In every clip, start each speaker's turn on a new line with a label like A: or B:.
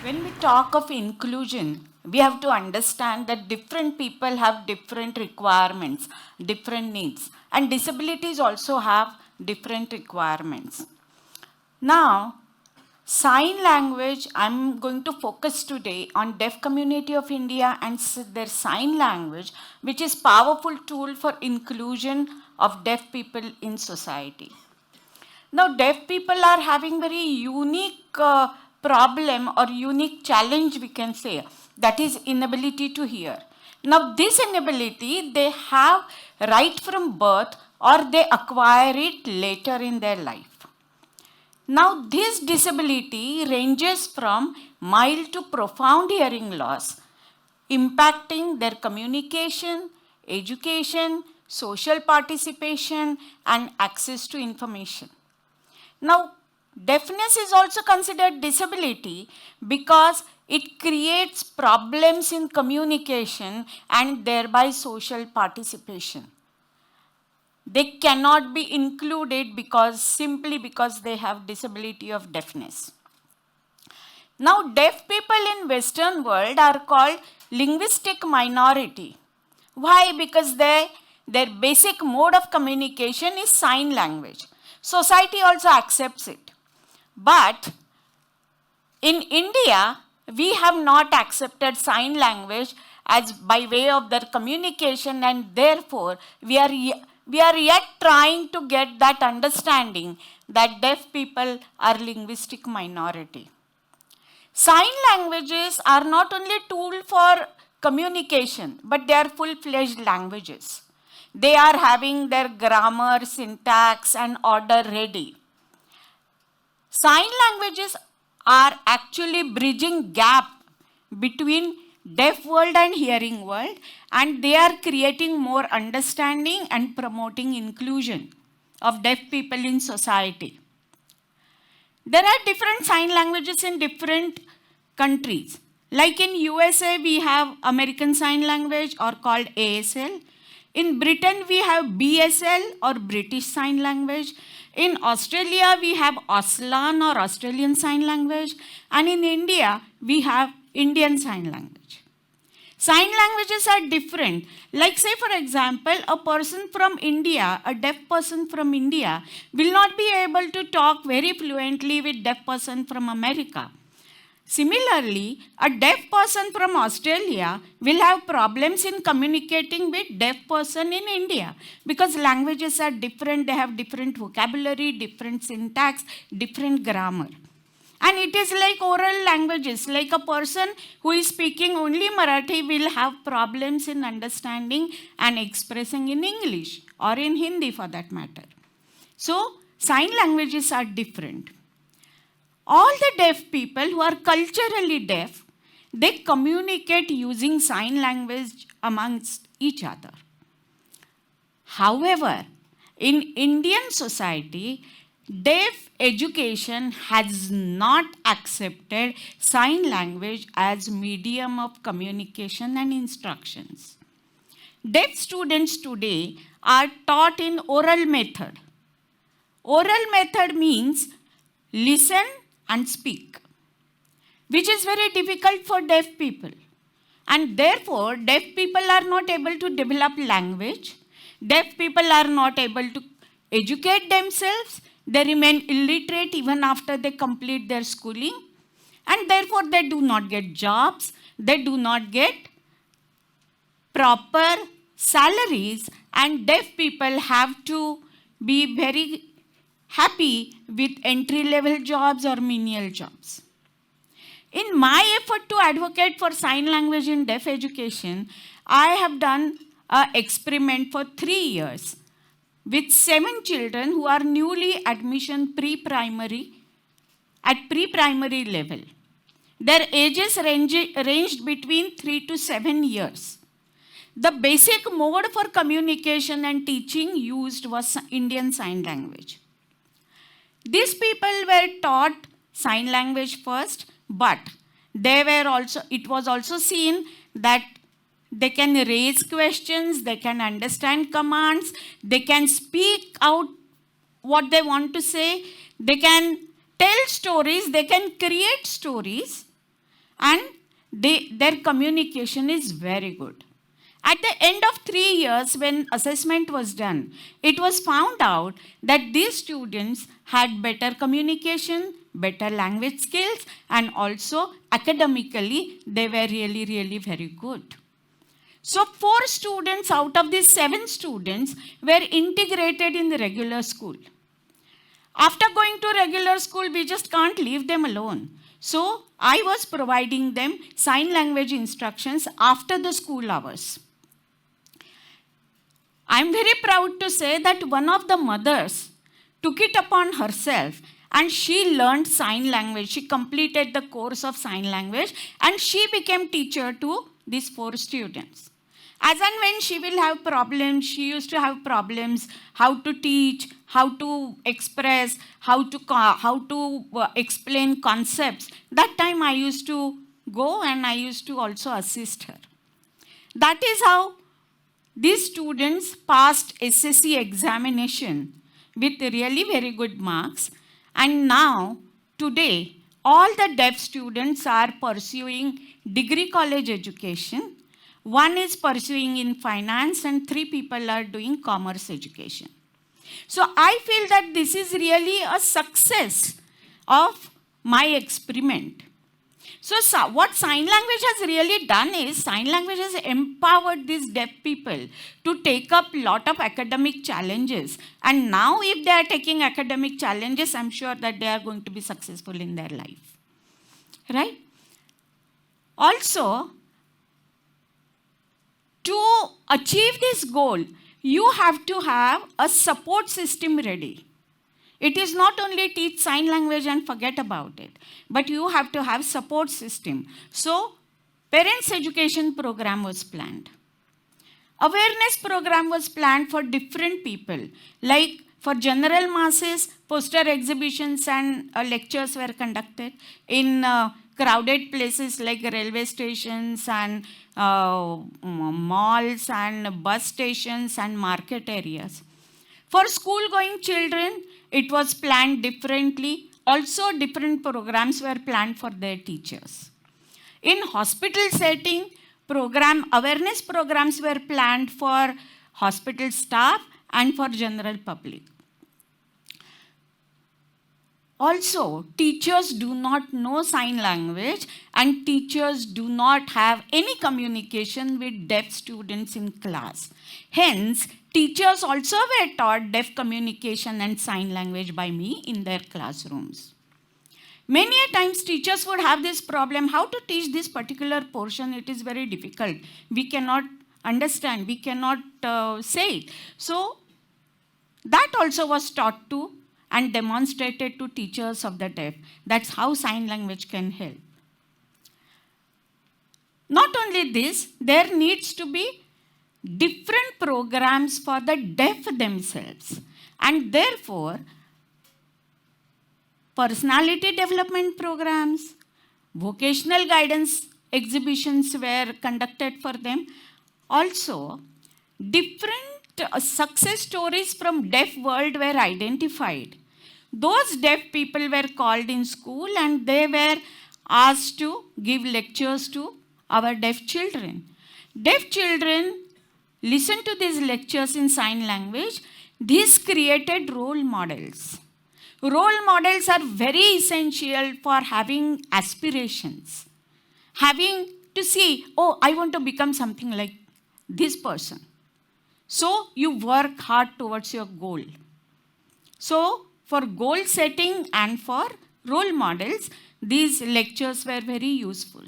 A: When we talk of inclusion, we have to understand that different people have different requirements, different needs, and disabilities also have different requirements. Now, sign language, I'm going to focus today on deaf community of India and their sign language, which is powerful tool for inclusion of deaf people in society. Now, deaf people are having very unique problem or unique challenge, we can say, that is inability to hear. Now, this inability they have right from birth or they acquire it later in their life. Now, this disability ranges from mild to profound hearing loss, impacting their communication, education, social participation, and access to information. Now, deafness is also considered disability because it creates problems in communication and thereby social participation. They cannot be included simply because they have disability of deafness. Now, deaf people in Western world are called linguistic minority. Why? Because their basic mode of communication is sign language. Society also accepts it. But in India, we have not accepted sign language as by way of their communication, and therefore we are yet trying to get that understanding that deaf people are linguistic minority. Sign languages are not only tool for communication, but they are full-fledged languages. They are having their grammar, syntax, and order ready. Sign languages are actually bridging gap between deaf world and hearing world, and they are creating more understanding and promoting inclusion of deaf people in society. There are different sign languages in different countries. Like in USA, we have American Sign Language or called ASL. In Britain, we have BSL or British Sign Language. In Australia, we have Auslan or Australian Sign Language. And in India, we have Indian Sign Language. Sign languages are different. Like say, for example, a person from India, a deaf person from India, will not be able to talk very fluently with deaf person from America. Similarly, a deaf person from Australia will have problems in communicating with deaf person in India because languages are different, they have different vocabulary, different syntax, different grammar. And it is like oral languages, like a person who is speaking only Marathi will have problems in understanding and expressing in English or in Hindi for that matter. So, sign languages are different. All the deaf people who are culturally deaf, they communicate using sign language amongst each other. However, in Indian society, deaf education has not accepted sign language as medium of communication and instructions. Deaf students today are taught in oral method. Oral method means listen and speak, which is very difficult for deaf people. And therefore, deaf people are not able to develop language. Deaf people are not able to educate themselves. They remain illiterate even after they complete their schooling. And therefore, they do not get jobs. They do not get proper salaries. And deaf people have to be very happy with entry-level jobs or menial jobs. In my effort to advocate for sign language in deaf education, I have done an experiment for 3 years with 7 children who are newly admission at pre-primary level. Their ages ranged between 3 to 7 years. The basic mode for communication and teaching used was Indian Sign Language. These people were taught sign language first, but it was also seen that they can raise questions, they can understand commands, they can speak out what they want to say, they can tell stories, they can create stories, and their communication is very good. At the end of 3 years, when assessment was done, it was found out that these students had better communication, better language skills, and also academically, they were really, really very good. So 4 students out of these 7 students were integrated in the regular school. After going to regular school, we just can't leave them alone. So I was providing them sign language instructions after the school hours. I'm very proud to say that one of the mothers took it upon herself and she learned sign language. She completed the course of sign language and she became teacher to these 4 students. As and when she will have problems, she used to have problems, how to teach, how to express, how to explain concepts. That time I used to go and I used to also assist her. That is how these students passed SSC examination with really very good marks. And now, today, all the deaf students are pursuing degree college education. 1 is pursuing in finance and 3 people are doing commerce education. So I feel that this is really a success of my experiment. So what sign language has really done is, sign language has empowered these deaf people to take up a lot of academic challenges. And now if they are taking academic challenges, I'm sure that they are going to be successful in their life. Right? Also, to achieve this goal, you have to have a support system ready. It is not only teach sign language and forget about it, but you have to have support system. So, parents education program was planned. Awareness program was planned for different people. Like for general masses, poster exhibitions and lectures were conducted in crowded places like railway stations and malls and bus stations and market areas. For school-going children, it was planned differently. Also, different programs were planned for their teachers. In hospital setting, awareness programs were planned for hospital staff and for general public. Also, teachers do not know sign language and teachers do not have any communication with deaf students in class. Hence, teachers also were taught deaf communication and sign language by me in their classrooms. Many a times teachers would have this problem, how to teach this particular portion, it is very difficult. We cannot understand, we cannot say it. So, that also was taught to and demonstrated to teachers of the deaf. That's how sign language can help. Not only this, there needs to be different programs for the deaf themselves. And therefore, personality development programs, vocational guidance exhibitions were conducted for them. Also, different success stories from deaf world were identified. Those deaf people were called in school and they were asked to give lectures to our deaf children. Deaf children listened to these lectures in sign language. This created role models. Role models are very essential for having aspirations. Having to see, oh, I want to become something like this person. So you work hard towards your goal. So for goal setting and for role models, these lectures were very useful.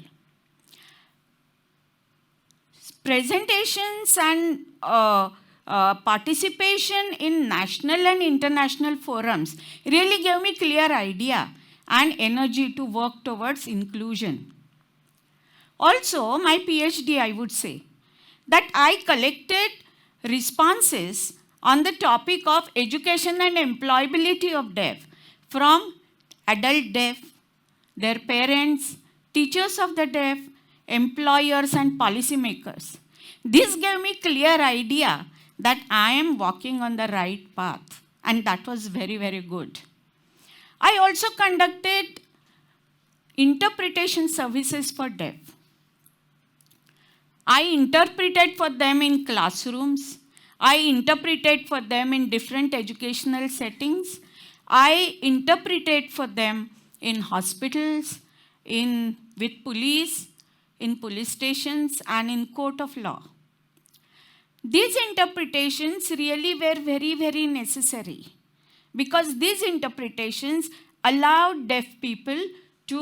A: Presentations and participation in national and international forums really gave me clear idea and energy to work towards inclusion. Also, my PhD, I would say, that I collected responses on the topic of education and employability of deaf from adult deaf, their parents, teachers of the deaf, employers and policymakers. This gave me clear idea that I am walking on the right path, and that was very, very good. I also conducted interpretation services for deaf. I interpreted for them in classrooms. I interpreted for them in different educational settings. I interpreted for them in hospitals, with police, in police stations, and in court of law. These interpretations really were very, very necessary because these interpretations allowed deaf people to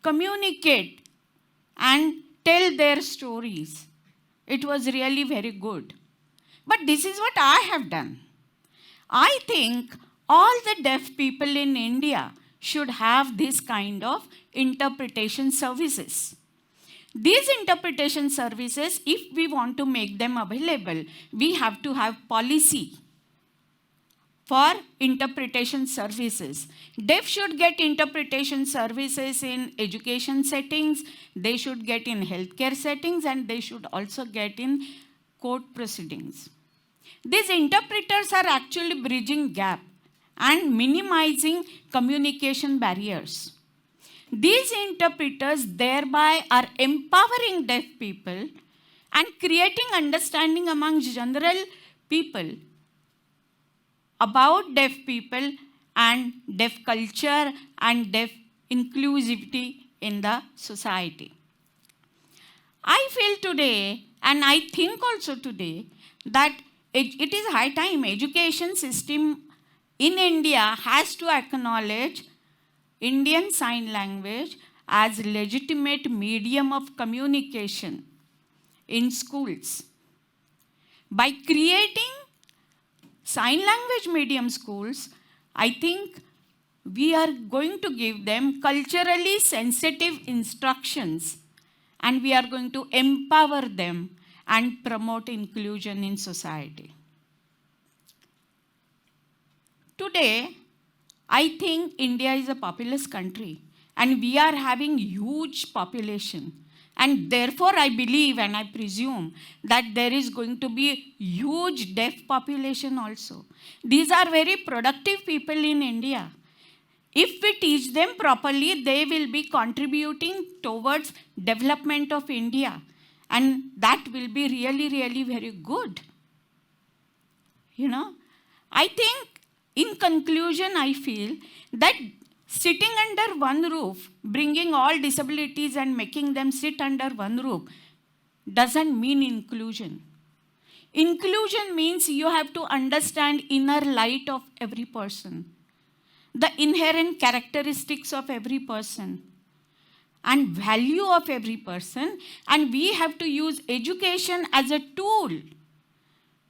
A: communicate and tell their stories. It was really very good. But this is what I have done. I think all the deaf people in India should have this kind of interpretation services. These interpretation services, if we want to make them available, we have to have policy for interpretation services. Deaf should get interpretation services in education settings, they should get in healthcare settings, and they should also get in court proceedings. These interpreters are actually bridging gap and minimizing communication barriers. These interpreters thereby are empowering deaf people and creating understanding among general people about deaf people and deaf culture and deaf inclusivity in the society. I feel today, and I think also today, that it is high time education system in India has to acknowledge Indian Sign Language as legitimate medium of communication in schools. By creating sign language medium schools, I think we are going to give them culturally sensitive instructions and we are going to empower them and promote inclusion in society. Today, I think India is a populous country and we are having huge population. And therefore, I believe and I presume that there is going to be huge deaf population also. These are very productive people in India. If we teach them properly, they will be contributing towards development of India. And that will be really, really very good. You know, I think in conclusion, I feel that sitting under one roof, bringing all disabilities and making them sit under one roof, doesn't mean inclusion. Inclusion means you have to understand inner light of every person, the inherent characteristics of every person, and value of every person, and we have to use education as a tool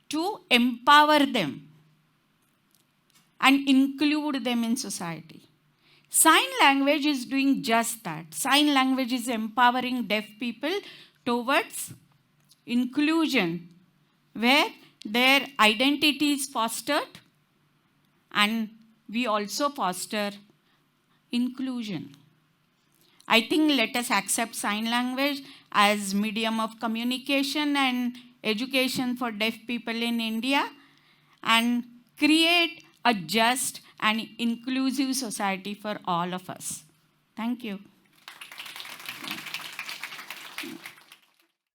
A: to empower them and include them in society. Sign language is doing just that. Sign language is empowering deaf people towards inclusion, where their identity is fostered and we also foster inclusion. I think let us accept sign language as medium of communication and education for deaf people in India and create a just and inclusive society for all of us. Thank you.